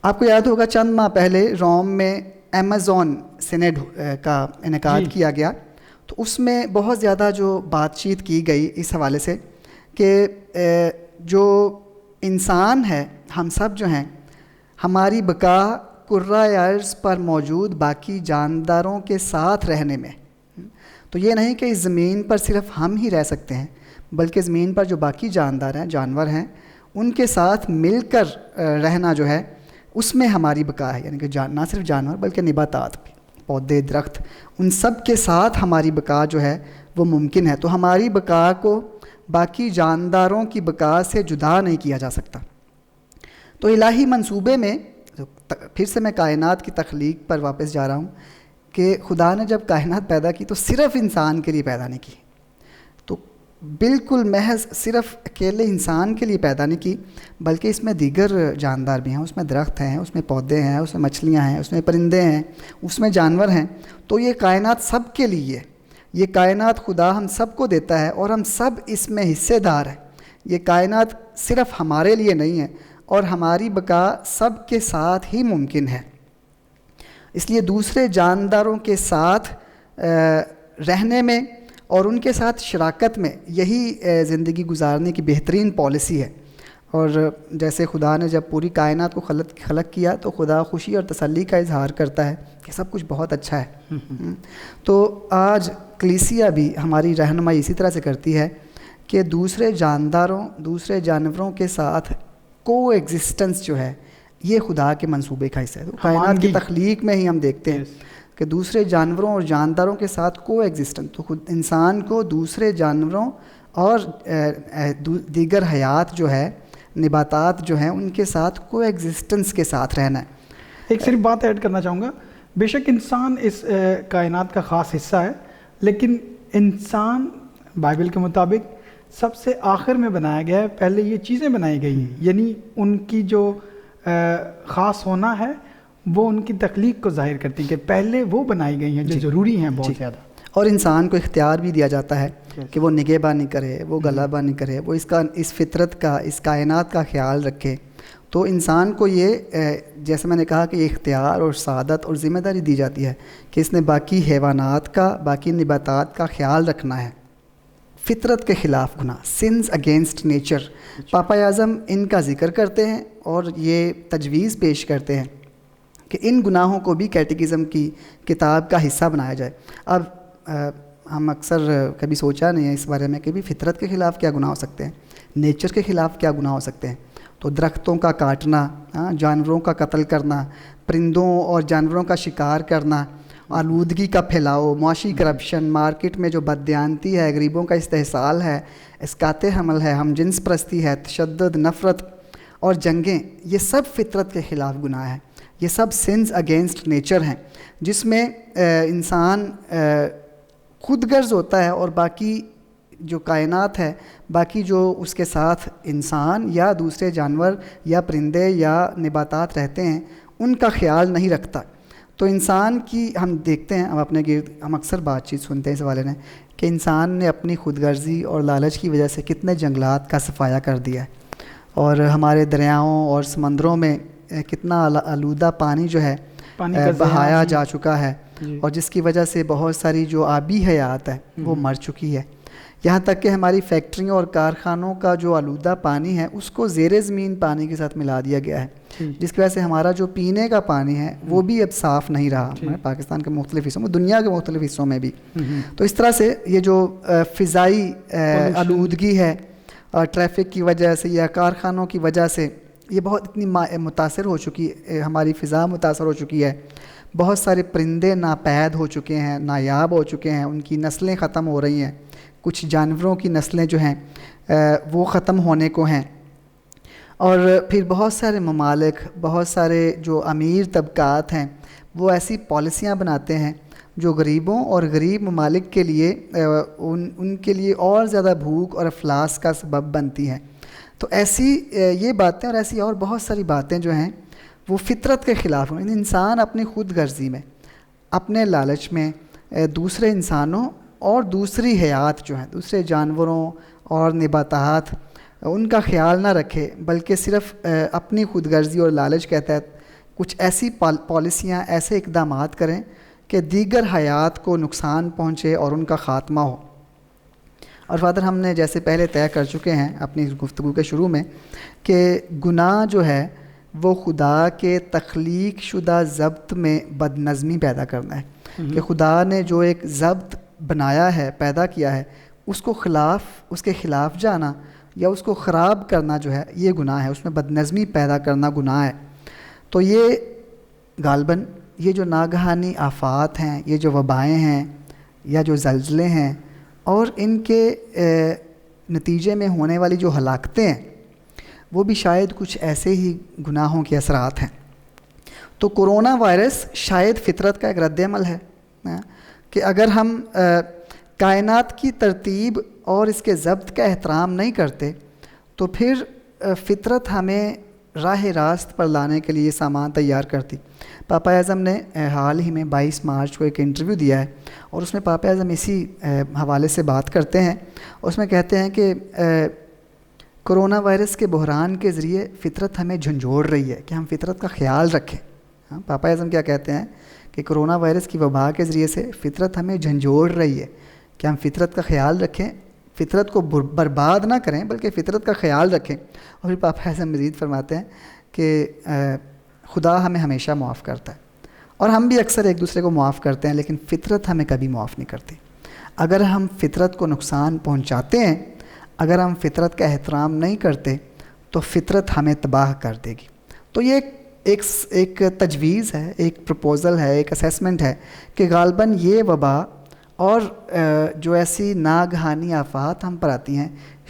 آپ کو یاد ہوگا چند ماہ پہلے روم میں ایمیزون سینیڈ کا انعقاد کیا گیا، تو اس میں بہت زیادہ جو بات چیت کی گئی اس حوالے سے کہ جو انسان ہے، ہم سب جو ہیں، ہماری بقا کرۂ ارض پر موجود باقی جانداروں کے ساتھ رہنے میں، تو یہ نہیں کہ اس زمین پر صرف ہم ہی رہ سکتے ہیں، بلکہ زمین پر جو باقی جاندار ہیں، جانور ہیں، ان کے ساتھ مل کر رہنا جو ہے اس میں ہماری بقا ہے، یعنی کہ نہ صرف جانور بلکہ نباتات بھی، پودے، درخت، ان سب کے ساتھ ہماری بقا جو ہے وہ ممکن ہے۔ تو ہماری بقا کو باقی جانداروں کی بقا سے جدا نہیں کیا جا سکتا۔ تو الہی منصوبے میں پھر سے میں کائنات کی تخلیق پر واپس جا رہا ہوں کہ خدا نے جب کائنات پیدا کی تو صرف انسان کے لیے پیدا نہیں کی، تو بالکل محض صرف اکیلے انسان کے لیے پیدا نہیں کی، بلکہ اس میں دیگر جاندار بھی ہیں، اس میں درخت ہیں، اس میں پودے ہیں، اس میں مچھلیاں ہیں، اس میں پرندے ہیں، اس میں جانور ہیں۔ تو یہ کائنات سب کے لیے، یہ کائنات خدا ہم سب کو دیتا ہے اور ہم سب اس میں حصے دار ہیں۔ یہ کائنات صرف ہمارے لیے نہیں ہے، اور ہماری بقا سب کے ساتھ ہی ممکن ہے۔ اس لیے دوسرے جانداروں کے ساتھ رہنے میں اور ان کے ساتھ شراکت میں یہی زندگی گزارنے کی بہترین پالیسی ہے۔ اور جیسے خدا نے جب پوری کائنات کو خلق کیا تو خدا خوشی اور تسلی کا اظہار کرتا ہے کہ سب کچھ بہت اچھا ہے۔ تو آج کلیسیا بھی ہماری رہنمائی اسی طرح سے کرتی ہے کہ دوسرے جانداروں، دوسرے جانوروں کے ساتھ کو ایگزسٹنس جو ہے یہ خدا کے منصوبے کا حصہ ہے۔ تو کائنات کی تخلیق میں ہی ہم دیکھتے ہیں کہ دوسرے جانوروں اور جانداروں کے ساتھ کو ایگزسٹنس، تو خود انسان کو دوسرے جانوروں اور دیگر حیات جو ہے، نباتات جو ہیں، ان کے ساتھ کو ایگزسٹنس کے ساتھ رہنا ہے۔ ایک صرف بات ایڈ کرنا چاہوں گا، بے شک انسان اس کائنات کا خاص حصہ ہے، لیکن انسان بائبل کے مطابق سب سے آخر میں بنایا گیا ہے، پہلے یہ چیزیں بنائی گئی ہیں، یعنی ان کی جو خاص ہونا ہے وہ ان کی تخلیق کو ظاہر کرتی ہے کہ پہلے وہ بنائی گئی ہیں جو ضروری ہیں بہت زیادہ۔ اور انسان کو اختیار بھی دیا جاتا ہے کہ وہ نگہبانی کرے، وہ غلبانی کرے، وہ اس فطرت کا، اس کائنات کا خیال رکھے۔ تو انسان کو یہ جیسے میں نے کہا کہ یہ اختیار اور سعادت اور ذمہ داری دی جاتی ہے کہ اس نے باقی حیوانات کا، باقی نباتات کا خیال رکھنا ہے۔ فطرت کے خلاف گناہ، سنز اگینسٹ نیچر، پاپا اعظم ان کا ذکر کرتے ہیں اور یہ تجویز پیش کرتے ہیں کہ ان گناہوں کو بھی کیٹیکزم کی کتاب کا حصہ بنایا جائے۔ اب ہم اکثر کبھی سوچا نہیں ہے اس بارے میں کہ بھی فطرت کے خلاف کیا گناہ ہو سکتے ہیں، نیچر کے خلاف کیا گناہ ہو سکتے ہیں۔ تو درختوں کا کاٹنا، جانوروں کا قتل کرنا، پرندوں اور جانوروں کا شکار کرنا، آلودگی کا پھیلاؤ، معاشی کرپشن، مارکیٹ میں جو بددیانتی ہے، غریبوں کا استحصال ہے، اسقاط حمل ہے، ہم جنس پرستی ہے، تشدد، نفرت اور جنگیں، یہ سب فطرت کے خلاف گناہ ہیں۔ یہ سب سنز اگینسٹ نیچر ہیں جس میں انسان خود غرض ہوتا ہے اور باقی جو کائنات ہے، باقی جو اس کے ساتھ انسان یا دوسرے جانور یا پرندے یا نباتات رہتے ہیں ان کا خیال نہیں رکھتا۔ تو انسان کی ہم دیکھتے ہیں، ہم اپنے گرد ہم اکثر بات چیت سنتے ہیں اس حوالے میں کہ انسان نے اپنی خود غرضی اور لالچ کی وجہ سے کتنے جنگلات کا صفایا کر دیا ہے، اور ہمارے دریاؤں اور سمندروں میں کتنا آلودہ پانی جو ہے بہایا جا چکا ہے، اور جس کی وجہ سے بہت ساری جو آبی حیات ہے وہ مر چکی ہے۔ یہاں تک کہ ہماری فیکٹریوں اور کارخانوں کا جو آلودہ پانی ہے اس کو زیر زمین پانی کے ساتھ ملا دیا گیا ہے، جس کی وجہ سے ہمارا جو پینے کا پانی ہے وہ بھی اب صاف نہیں رہا، پاکستان کے مختلف حصوں میں، دنیا کے مختلف حصوں میں بھی۔ تو اس طرح سے یہ جو فضائی آلودگی ہے ٹریفک کی وجہ سے یا کارخانوں کی وجہ سے، یہ بہت اتنی متاثر ہو چکی ہے، ہماری فضا متاثر ہو چکی ہے۔ بہت سارے پرندے ناپید ہو چکے ہیں، نایاب ہو چکے ہیں، ان کی نسلیں ختم ہو رہی ہیں، کچھ جانوروں کی نسلیں جو ہیں وہ ختم ہونے کو ہیں۔ اور پھر بہت سارے ممالک، بہت سارے جو امیر طبقات ہیں وہ ایسی پالیسیاں بناتے ہیں جو غریبوں اور غریب ممالک کے لیے ان کے لیے اور زیادہ بھوک اور افلاس کا سبب بنتی ہیں۔ تو ایسی یہ باتیں اور ایسی اور بہت ساری باتیں جو ہیں وہ فطرت کے خلاف ہیں۔ انسان اپنی خود غرضی میں، اپنے لالچ میں دوسرے انسانوں اور دوسری حیات جو ہیں، دوسرے جانوروں اور نباتات، ان کا خیال نہ رکھے، بلکہ صرف اپنی خود غرضی اور لالچ کے تحت کچھ ایسی پالیسیاں، ایسے اقدامات کریں کہ دیگر حیات کو نقصان پہنچے اور ان کا خاتمہ ہو۔ اور فادر، ہم نے جیسے پہلے طے کر چکے ہیں اپنی گفتگو کے شروع میں کہ گناہ جو ہے وہ خدا کے تخلیق شدہ ضبط میں بد نظمی پیدا کرنا ہے، کہ خدا نے جو ایک ضبط بنایا ہے، پیدا کیا ہے، اس کے خلاف جانا یا اس کو خراب کرنا جو ہے یہ گناہ ہے، اس میں بد نظمی پیدا کرنا گناہ ہے۔ تو یہ غالباً یہ جو ناگہانی آفات ہیں، یہ جو وبائیں ہیں یا جو زلزلے ہیں اور ان کے نتیجے میں ہونے والی جو ہلاکتیں ہیں وہ بھی شاید کچھ ایسے ہی گناہوں کے اثرات ہیں۔ تو کرونا وائرس شاید فطرت کا ایک رد عمل ہے کہ اگر ہم کائنات کی ترتیب اور اس کے ضبط کا احترام نہیں کرتے تو پھر فطرت ہمیں راہ راست پر لانے کے لیے سامان تیار کرتی۔ پاپا اعظم نے حال ہی میں 22 مارچ کو ایک انٹرویو دیا ہے اور اس میں پاپا اعظم اسی حوالے سے بات کرتے ہیں۔ اس میں کہتے ہیں کہ کرونا وائرس کے بحران کے ذریعے فطرت ہمیں جھنجھوڑ رہی ہے کہ ہم فطرت کا خیال رکھیں۔ پاپا اعظم کیا کہتے ہیں کہ کرونا وائرس کی وبا کے ذریعے سے فطرت ہمیں جھنجھوڑ رہی ہے کہ ہم فطرت کا خیال رکھیں، فطرت کو برباد نہ کریں بلکہ فطرت کا خیال رکھیں۔ اور پھر پاپا اعظم مزید فرماتے ہیں کہ خدا ہمیں ہمیشہ معاف کرتا ہے اور ہم بھی اکثر ایک دوسرے کو معاف کرتے ہیں، لیکن فطرت ہمیں کبھی معاف نہیں کرتی۔ اگر ہم فطرت کو نقصان پہنچاتے ہیں، اگر ہم فطرت کا احترام نہیں کرتے تو فطرت ہمیں تباہ کر دے گی۔ تو یہ ایک تجویز ہے، ایک پروپوزل ہے، ایک اسیسمنٹ ہے کہ غالباً یہ وبا اور جو ایسی ناگہانی آفات ہم پر آتی ہیں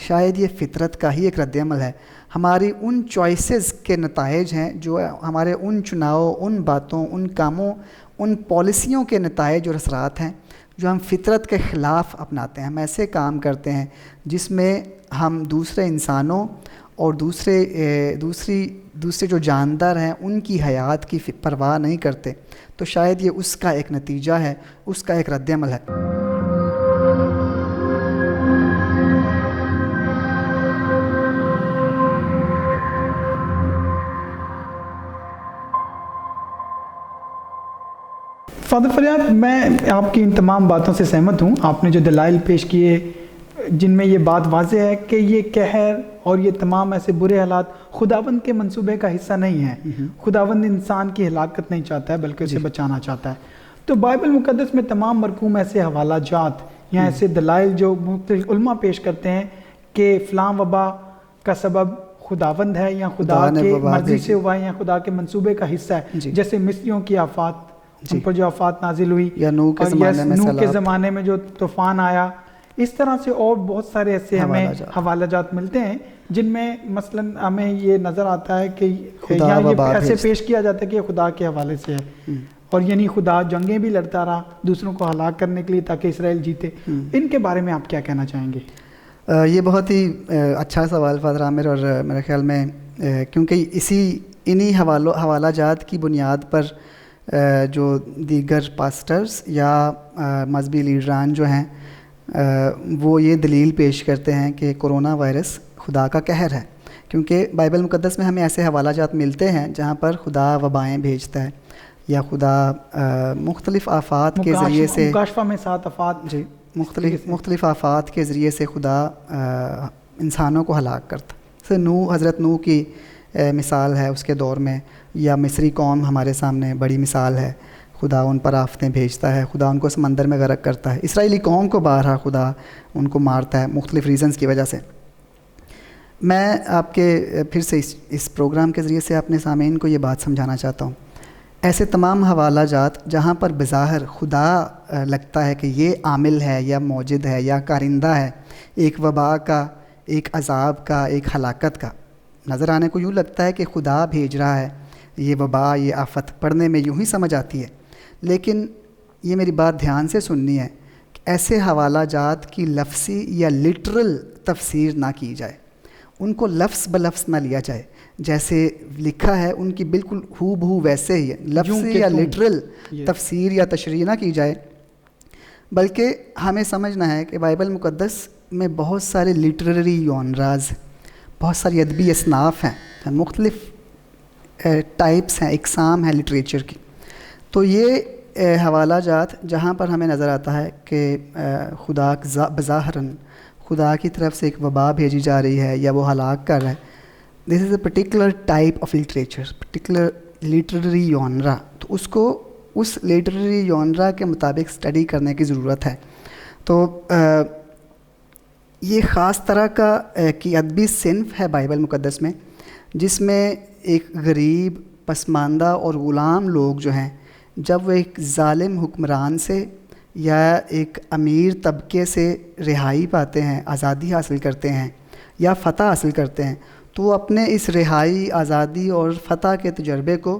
شاید یہ فطرت کا ہی ایک رد عمل ہے، ہماری ان چوائسز کے نتائج ہیں، جو ہمارے ان چناؤ، ان باتوں، ان کاموں، ان پالیسیوں کے نتائج اور اثرات ہیں جو ہم فطرت کے خلاف اپناتے ہیں۔ ہم ایسے کام کرتے ہیں جس میں ہم دوسرے انسانوں اور دوسرے جو جاندار ہیں ان کی حیات کی پرواہ نہیں کرتے، تو شاید یہ اس کا ایک نتیجہ ہے، اس کا ایک رد عمل ہے۔ فادر فریاد، میں آپ کی ان تمام باتوں سے سہمت ہوں۔ آپ نے جو دلائل پیش کیے جن میں یہ بات واضح ہے کہ یہ قہر اور یہ تمام ایسے برے حالات خداوند کے منصوبے کا حصہ نہیں ہیں۔ خداوند انسان کی ہلاکت نہیں چاہتا ہے بلکہ اسے بچانا چاہتا ہے۔ تو بائبل مقدس میں تمام مرقوم ایسے حوالہ جات یا ایسے دلائل جو مختلف علماء پیش کرتے ہیں کہ فلاں وبا کا سبب خداوند ہے یا خدا کے مرضی سے ہوا ہے یا خدا کے منصوبے کا حصہ ہے، جیسے مصریوں کی آفات، ان پر جو آفات نازل ہوئی، یا نوح کے زمانے میں جو طوفان آیا، اس طرح سے اور بہت سارے ایسے ہمیں حوالہ جات ملتے ہیں جن میں مثلاً ہمیں یہ نظر آتا ہے کہ یہاں یہ ایسے پیش کیا جاتا ہے کہ خدا کے حوالے سے ہے، اور یعنی خدا جنگیں بھی لڑتا رہا دوسروں کو ہلاک کرنے کے لیے تاکہ اسرائیل جیتے۔ ان کے بارے میں آپ کیا کہنا چاہیں گے؟ یہ بہت ہی اچھا سوال فادر عامر، اور میرے خیال میں کیونکہ انہی حوالہ جات کی بنیاد پر جو دیگر پاسٹرز یا مذہبی لیڈران جو ہیں وہ یہ دلیل پیش کرتے ہیں کہ کرونا وائرس خدا کا قہر ہے، کیونکہ بائبل مقدس میں ہمیں ایسے حوالہ جات ملتے ہیں جہاں پر خدا وبائیں بھیجتا ہے یا خدا مختلف آفات کے ذریعے سے، مکاشفہ میں 7 آفات، جی مختلف آفات کے ذریعے سے خدا انسانوں کو ہلاک کرتا ہے۔ جیسے حضرت نوح کی مثال ہے اس کے دور میں، یا مصری قوم ہمارے سامنے بڑی مثال ہے، خدا ان پر آفتیں بھیجتا ہے، خدا ان کو سمندر میں غرق کرتا ہے، اسرائیلی قوم کو بارہا خدا ان کو مارتا ہے مختلف ریزنز کی وجہ سے۔ میں آپ کے پھر سے اس پروگرام کے ذریعے سے اپنے سامعین کو یہ بات سمجھانا چاہتا ہوں، ایسے تمام حوالہ جات جہاں پر بظاہر خدا لگتا ہے کہ یہ عامل ہے یا موجد ہے یا کارندہ ہے ایک وبا کا، ایک عذاب کا، ایک ہلاکت کا، نظر آنے کو یوں لگتا ہے کہ خدا بھیج رہا ہے یہ وبا، یہ آفت پڑھنے میں یوں ہی سمجھ آتی ہے، لیکن یہ میری بات دھیان سے سننی ہے کہ ایسے حوالہ جات کی لفظی یا لٹرل تفسیر نہ کی جائے، ان کو لفظ بلفظ نہ لیا جائے، جیسے لکھا ہے ان کی بالکل ہو بہو ویسے ہی لفظی یا لٹرل تفسیر یا تشریح نہ کی جائے، بلکہ ہمیں سمجھنا ہے کہ بائبل مقدس میں بہت سارے لٹریری یونراز، بہت ساری ادبی اصناف ہیں، مختلف ٹائپس ہیں، اقسام ہیں لٹریچر کی۔ تو یہ حوالہ جات جہاں پر ہمیں نظر آتا ہے کہ خدا بظاہراً خدا کی طرف سے ایک وبا بھیجی جا رہی ہے یا وہ ہلاک کر رہا ہے، this is a particular type of literature, particular literary genre, تو اس کو اس لٹریری یونرا کے مطابق اسٹڈی کرنے کی ضرورت ہے۔ تو یہ خاص طرح کی ادبی صنف ہے بائبل مقدس میں، جس میں ایک غریب، پسماندہ اور غلام لوگ جو ہیں، جب وہ ایک ظالم حکمران سے یا ایک امیر طبقے سے رہائی پاتے ہیں، آزادی حاصل کرتے ہیں یا فتح حاصل کرتے ہیں، تو وہ اپنے اس رہائی، آزادی اور فتح کے تجربے کو،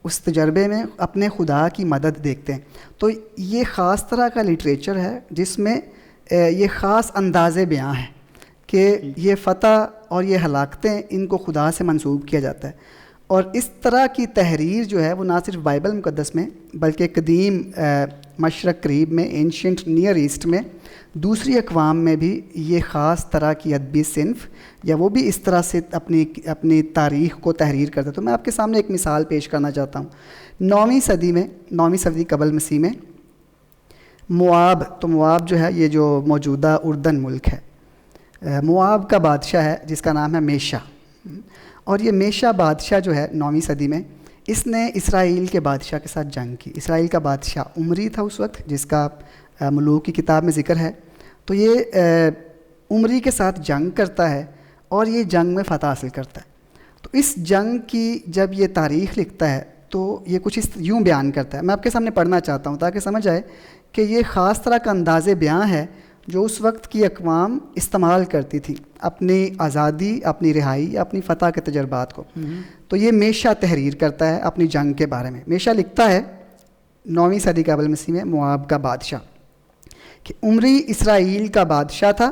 اس تجربے میں اپنے خدا کی مدد دیکھتے ہیں۔ تو یہ خاص طرح کا لٹریچر ہے جس میں یہ خاص انداز بیاں ہے کہ یہ فتح اور یہ ہلاکتیں ان کو خدا سے منسوب کیا جاتا ہے، اور اس طرح کی تحریر جو ہے وہ نہ صرف بائبل مقدس میں بلکہ قدیم مشرق قریب میں، اینشینٹ نیئر ایسٹ میں، دوسری اقوام میں بھی یہ خاص طرح کی ادبی صنف یا وہ بھی اس طرح سے اپنی تاریخ کو تحریر کرتا ہے۔ تو میں آپ کے سامنے ایک مثال پیش کرنا چاہتا ہوں۔ 9ویں صدی قبل مسیح میں مواب جو ہے، یہ جو موجودہ اردن ملک ہے، مواب کا بادشاہ ہے جس کا نام ہے میشا، اور یہ میشا بادشاہ جو ہے 9ویں صدی میں، اس نے اسرائیل کے بادشاہ کے ساتھ جنگ کی۔ اسرائیل کا بادشاہ عمری تھا اس وقت، جس کا ملوک کی کتاب میں ذکر ہے۔ تو یہ عمری کے ساتھ جنگ کرتا ہے اور یہ جنگ میں فتح حاصل کرتا ہے۔ تو اس جنگ کی جب یہ تاریخ لکھتا ہے تو یہ کچھ اس یوں بیان کرتا ہے. میں آپ کے سامنے پڑھنا چاہتا ہوں تاکہ سمجھ آئے کہ یہ خاص طرح کا انداز بیان ہے جو اس وقت کی اقوام استعمال کرتی تھی اپنی آزادی، اپنی رہائی، اپنی فتح کے تجربات کو. تو یہ میشا تحریر کرتا ہے اپنی جنگ کے بارے میں. میشا لکھتا ہے 9ویں صدی قبل مسیح میں مواب کا بادشاہ کہ عمری اسرائیل کا بادشاہ تھا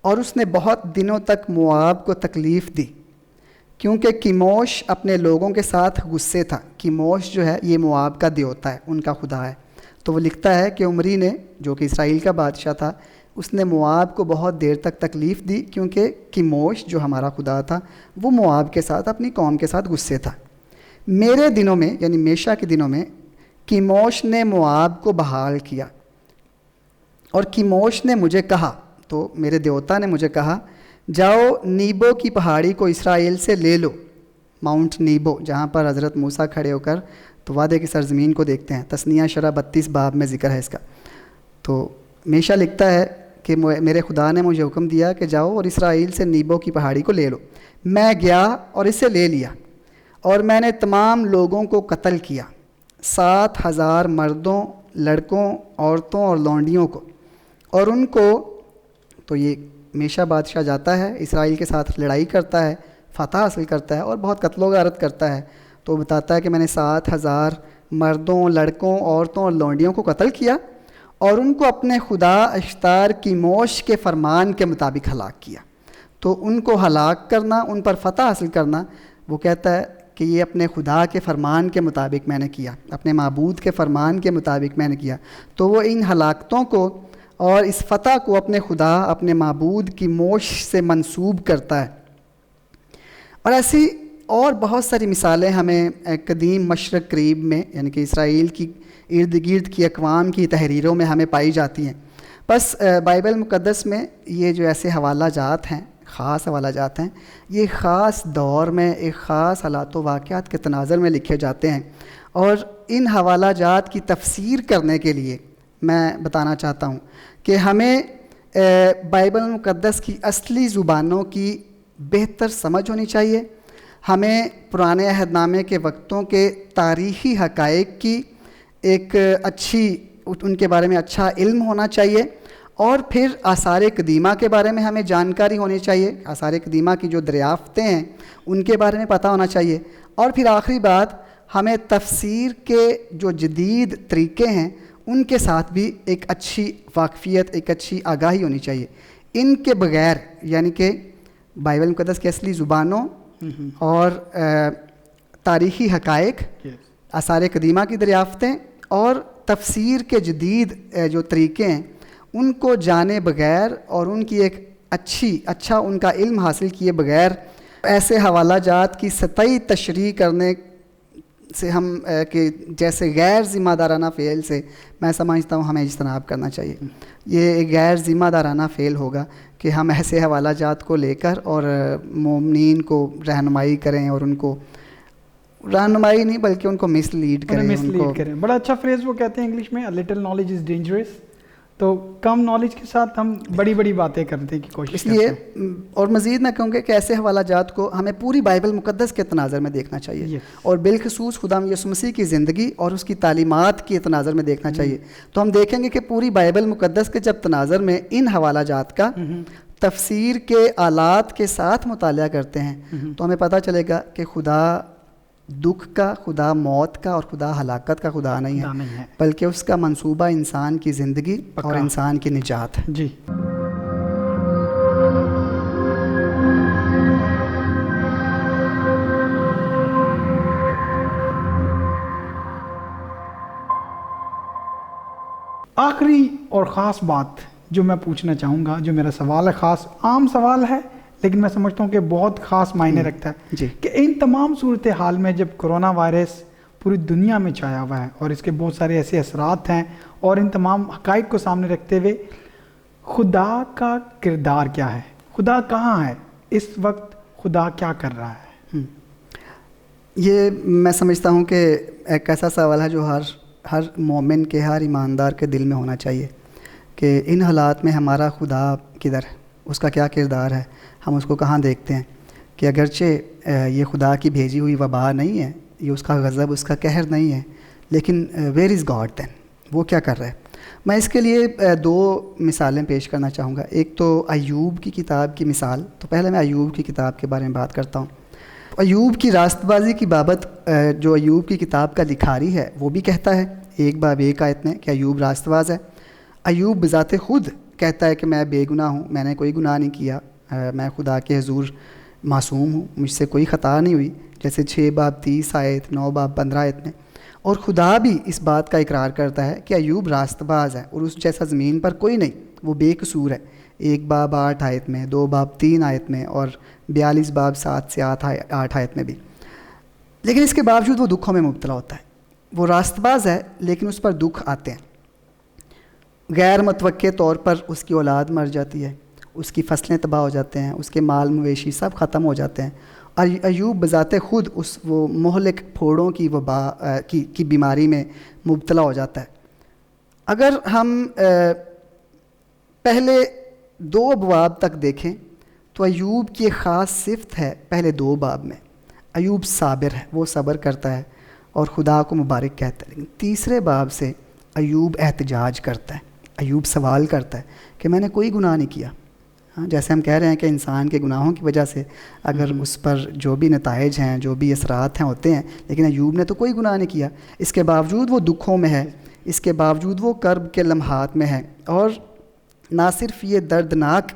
اور اس نے بہت دنوں تک مواب کو تکلیف دی کیونکہ کیموش اپنے لوگوں کے ساتھ غصے تھا. کیموش جو ہے یہ مواب کا دیوتا ہے، ان کا خدا ہے. تو وہ لکھتا ہے کہ عمری نے، جو کہ اسرائیل کا بادشاہ تھا، اس نے مواب کو بہت دیر تک تکلیف دی کیونکہ کیموش جو ہمارا خدا تھا وہ مواب کے ساتھ، اپنی قوم کے ساتھ غصے تھا. میرے دنوں میں، یعنی میشا کے دنوں میں، کیموش نے مواب کو بحال کیا اور کیموش نے مجھے کہا، تو میرے دیوتا نے مجھے کہا، جاؤ نیبو کی پہاڑی کو اسرائیل سے لے لو. ماؤنٹ نیبو جہاں پر حضرت موسیٰ کھڑے ہو کر تو وعدے کی سرزمین کو دیکھتے ہیں. تثنیہ شرح 32 باب میں ذکر ہے اس کا. تو میشا لکھتا ہے کہ میرے خدا نے مجھے حکم دیا کہ جاؤ اور اسرائیل سے نیبو کی پہاڑی کو لے لو. میں گیا اور اسے لے لیا اور میں نے تمام لوگوں کو قتل کیا، 7,000 مردوں، لڑکوں، عورتوں اور لونڈیوں کو. اور ان کو، تو یہ میشا بادشاہ جاتا ہے اسرائیل کے ساتھ لڑائی کرتا ہے، فتح حاصل کرتا ہے اور بہت قتل و غارت کرتا ہے. تو بتاتا ہے کہ میں نے 7,000 مردوں، لڑکوں، عورتوں اور لونڈیوں کو قتل کیا اور ان کو اپنے خدا اشتار کیموش کے فرمان کے مطابق ہلاک کیا. تو ان کو ہلاک کرنا، ان پر فتح حاصل کرنا، وہ کہتا ہے کہ یہ اپنے خدا کے فرمان کے مطابق میں نے کیا، اپنے معبود کے فرمان کے مطابق میں نے کیا. تو وہ ان ہلاکتوں کو اور اس فتح کو اپنے خدا، اپنے معبود کی موش سے منسوب کرتا ہے. اور ایسی اور بہت ساری مثالیں ہمیں قدیم مشرق قریب میں، یعنی کہ اسرائیل کی ارد گرد کی اقوام کی تحریروں میں ہمیں پائی جاتی ہیں. بس بائبل مقدس میں یہ جو ایسے حوالہ جات ہیں، خاص حوالہ جات ہیں، یہ خاص دور میں ایک خاص حالات و واقعات کے تناظر میں لکھے جاتے ہیں. اور ان حوالہ جات کی تفسیر کرنے کے لیے میں بتانا چاہتا ہوں کہ ہمیں بائبل مقدس کی اصلی زبانوں کی بہتر سمجھ ہونی چاہیے. ہمیں پرانے عہد نامے کے وقتوں کے تاریخی حقائق کی ایک اچھی، ان کے بارے میں اچھا علم ہونا چاہیے. اور پھر آثار قدیمہ کے بارے میں ہمیں جانکاری ہونی چاہیے. آثار قدیمہ کی جو دریافتیں ہیں ان کے بارے میں پتہ ہونا چاہیے. اور پھر آخری بات، ہمیں تفسیر کے جو جدید طریقے ہیں ان کے ساتھ بھی ایک اچھی واقفیت، ایک اچھی آگاہی ہونی چاہیے. ان کے بغیر، یعنی کہ بائبل مقدس کی اصلی زبانوں اور تاریخی حقائق، آثار قدیمہ کی دریافتیں اور تفسیر کے جدید جو طریقے ہیں ان کو جانے بغیر اور ان کی ایک اچھا ان کا علم حاصل کیے بغیر ایسے حوالہ جات کی سطحی تشریح کرنے سے ہم کہ جیسے غیر ذمہ دارانہ فعل سے میں سمجھتا ہوں ہمیں اجتناب کرنا چاہیے. یہ ایک غیر ذمہ دارانہ فعل ہوگا کہ ہم ایسے حوالہ جات کو لے کر اور مومنین کو رہنمائی کریں، اور ان کو رہنمائی نہیں بلکہ ان کو مس لیڈ کریں. بڑا اچھا فریز وہ کہتے ہیں انگلش میں، لٹل نالج از ڈینجرس. تو کم نالج کے ساتھ ہم بڑی بڑی باتیں کرنے کی کوشش کرتے ہیں. اس لیے اور مزید میں کہوں گا کہ ایسے حوالہ جات کو ہمیں پوری بائبل مقدس کے تناظر میں دیکھنا چاہیے، اور بالخصوص خدا یسوع مسیح کی زندگی اور اس کی تعلیمات کے تناظر میں دیکھنا چاہیے. تو ہم دیکھیں گے کہ پوری بائبل مقدس کے جب تناظر میں ان حوالہ جات کا تفسیر کے آلات کے ساتھ مطالعہ کرتے ہیں تو ہمیں پتہ چلے گا کہ خدا دکھ کا، خدا موت کا اور خدا ہلاکت کا خدا نہیں ہے، بلکہ اس کا منصوبہ انسان کی زندگی اور انسان کی نجات ہے. جی آخری اور خاص بات جو میں پوچھنا چاہوں گا، جو میرا سوال ہے، خاص عام سوال ہے لیکن میں سمجھتا ہوں کہ بہت خاص معنی رکھتا ہے جی. کہ ان تمام صورتحال میں جب کرونا وائرس پوری دنیا میں چھایا ہوا ہے اور اس کے بہت سارے ایسے اثرات ہیں، اور ان تمام حقائق کو سامنے رکھتے ہوئے خدا کا کردار کیا ہے؟ خدا کہاں ہے اس وقت؟ خدا کیا کر رہا ہے؟ یہ میں سمجھتا ہوں کہ ایک ایسا سوال ہے جو ہر مومن کے، ہر ایماندار کے دل میں ہونا چاہیے کہ ان حالات میں ہمارا خدا کدھر ہے، اس کا کیا کردار ہے، ہم اس کو کہاں دیکھتے ہیں. کہ اگرچہ یہ خدا کی بھیجی ہوئی وبا نہیں ہے، یہ اس کا غضب، اس کا قہر نہیں ہے، لیکن ویئر از گاڈ دین، وہ کیا کر رہا ہے؟ میں اس کے لیے دو مثالیں پیش کرنا چاہوں گا. ایک تو ایوب کی کتاب کی مثال. تو پہلے میں ایوب کی کتاب کے بارے میں بات کرتا ہوں. ایوب کی راست بازی کی بابت جو ایوب کی کتاب کا لکھاری ہے وہ بھی کہتا ہے 1 آیت میں کہ ایوب راست باز ہے. ایوب بذات خود کہتا ہے کہ میں بے گناہ ہوں، میں نے کوئی گناہ نہیں کیا، میں خدا کے حضور معصوم ہوں، مجھ سے کوئی خطا نہیں ہوئی، جیسے 6:30 آیت، 9:15 آیت میں. اور خدا بھی اس بات کا اقرار کرتا ہے کہ ایوب راست باز ہے اور اس جیسا زمین پر کوئی نہیں، وہ بے قصور ہے. 1:8 آیت میں، 2:3 آیت میں، اور 42:7 سے 8 آیت میں بھی. لیکن اس کے باوجود وہ دکھوں میں مبتلا ہوتا ہے. وہ راست باز ہے لیکن اس پر دکھ آتے ہیں. غیر متوقع طور پر اس کی اولاد مر جاتی ہے، اس کی فصلیں تباہ ہو جاتے ہیں، اس کے مال مویشی سب ختم ہو جاتے ہیں. اور ایوب بذات خود وہ مہلک پھوڑوں کی وبا کی بیماری میں مبتلا ہو جاتا ہے. اگر ہم پہلے 2 ابواب تک دیکھیں تو ایوب کی ایک خاص صفت ہے. پہلے 2 باب میں ایوب صابر ہے، وہ صبر کرتا ہے اور خدا کو مبارک کہتا ہے. لیکن تیسرے باب سے ایوب احتجاج کرتا ہے، ایوب سوال کرتا ہے کہ میں نے کوئی گناہ نہیں کیا. جیسے ہم کہہ رہے ہیں کہ انسان کے گناہوں کی وجہ سے اگر اس پر جو بھی نتائج ہیں، جو بھی اثرات ہیں ہوتے ہیں، لیکن ایوب نے تو کوئی گناہ نہیں کیا. اس کے باوجود وہ دکھوں میں ہے، اس کے باوجود وہ کرب کے لمحات میں ہے. اور نہ صرف یہ دردناک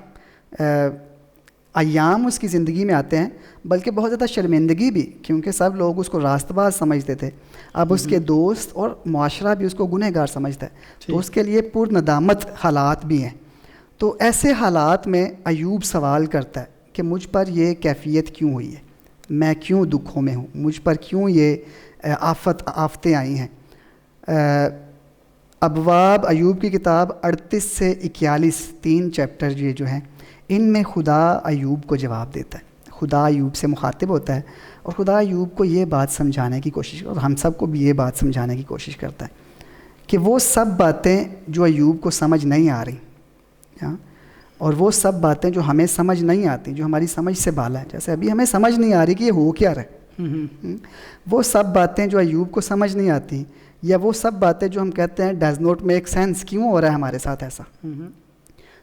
ایام اس کی زندگی میں آتے ہیں بلکہ بہت زیادہ شرمندگی بھی، کیونکہ سب لوگ اس کو راست باز سمجھتے تھے. اب اس کے دوست اور معاشرہ بھی اس کو گنہگار سمجھتا ہے، تو اس کے لیے پر ندامت حالات بھی ہیں. تو ایسے حالات میں ایوب سوال کرتا ہے کہ مجھ پر یہ کیفیت کیوں ہوئی ہے، میں کیوں دکھوں میں ہوں، مجھ پر کیوں یہ آفتیں آئی ہیں. ابواب ایوب کی کتاب 38 سے 41 3 چیپٹر یہ جو ہیں، ان میں خدا ایوب کو جواب دیتا ہے. خدا ایوب سے مخاطب ہوتا ہے اور خدا ایوب کو یہ بات سمجھانے کی کوشش، اور ہم سب کو بھی یہ بات سمجھانے کی کوشش کرتا ہے کہ وہ سب باتیں جو ایوب کو سمجھ نہیں آ رہی، اور وہ سب باتیں جو ہمیں سمجھ نہیں آتی، جو ہماری سمجھ سے بالا ہے، جیسے ابھی ہمیں سمجھ نہیں آ رہی کہ یہ ہو کیا رہا ہے، وہ سب باتیں جو ایوب کو سمجھ نہیں آتی، یا وہ سب باتیں جو ہم کہتے ہیں ڈز ناٹ میک سینس، کیوں ہو رہا ہے ہمارے ساتھ ایسا.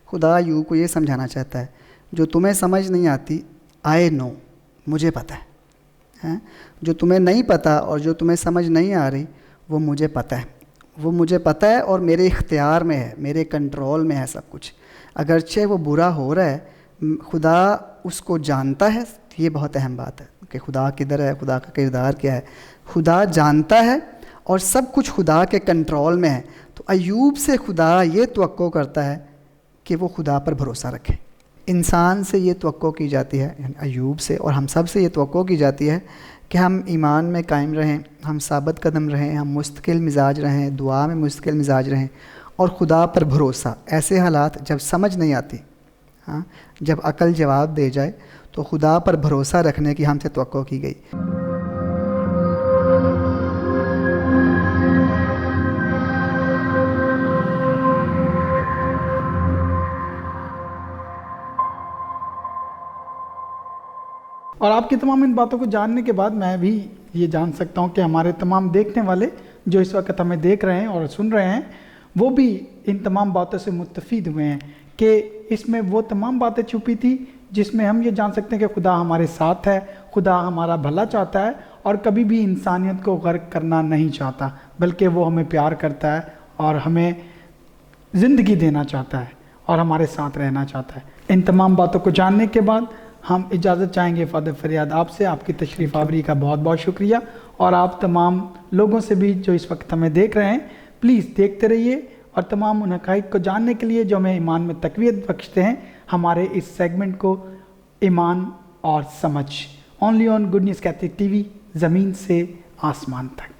خدا ایوب کو یہ سمجھانا چاہتا ہے جو تمہیں سمجھ نہیں آتی، آئی نو، مجھے پتہ ہے. جو تمہیں نہیں پتہ اور جو تمہیں سمجھ نہیں آ رہی وہ مجھے پتہ ہے، وہ مجھے پتہ ہے اور میرے اختیار میں ہے، میرے کنٹرول میں ہے سب کچھ. اگرچہ وہ برا ہو رہا ہے، خدا اس کو جانتا ہے. یہ بہت اہم بات ہے کہ خدا کدھر ہے، خدا کا کردار کیا ہے. خدا جانتا ہے اور سب کچھ خدا کے کنٹرول میں ہے. تو ایوب سے خدا یہ توقع کرتا ہے کہ وہ خدا پر بھروسہ رکھے. انسان سے یہ توقع کی جاتی ہے، یعنی ایوب سے اور ہم سب سے یہ توقع کی جاتی ہے کہ ہم ایمان میں قائم رہیں، ہم ثابت قدم رہیں، ہم مستقل مزاج رہیں، دعا میں مستقل مزاج رہیں، اور خدا پر بھروسہ. ایسے حالات جب سمجھ نہیں آتی، جب عقل جواب دے جائے، تو خدا پر بھروسہ رکھنے کی ہم سے توقع کی گئی. اور آپ کی تمام ان باتوں کو جاننے کے بعد میں بھی یہ جان سکتا ہوں کہ ہمارے تمام دیکھنے والے جو اس وقت ہمیں دیکھ رہے ہیں اور سن رہے ہیں، وہ بھی ان تمام باتوں سے متفق ہوئے ہیں کہ اس میں وہ تمام باتیں چھپی تھی جس میں ہم یہ جان سکتے ہیں کہ خدا ہمارے ساتھ ہے، خدا ہمارا بھلا چاہتا ہے اور کبھی بھی انسانیت کو غرق کرنا نہیں چاہتا، بلکہ وہ ہمیں پیار کرتا ہے اور ہمیں زندگی دینا چاہتا ہے اور ہمارے ساتھ رہنا چاہتا ہے. ان تمام باتوں کو جاننے کے بعد ہم اجازت چاہیں گے فادر فریاد آپ سے. آپ کی تشریف آوری کا بہت بہت شکریہ، اور آپ تمام لوگوں سے بھی جو اس وقت ہمیں دیکھ رہے ہیں، پلیز دیکھتے رہیے اور تمام ان حقائق کو جاننے کے لیے جو ہمیں ایمان میں تقویت بخشتے ہیں، ہمارے اس سیگمنٹ کو ایمان اور سمجھ، only on good news Catholic T V, زمین سے آسمان تک.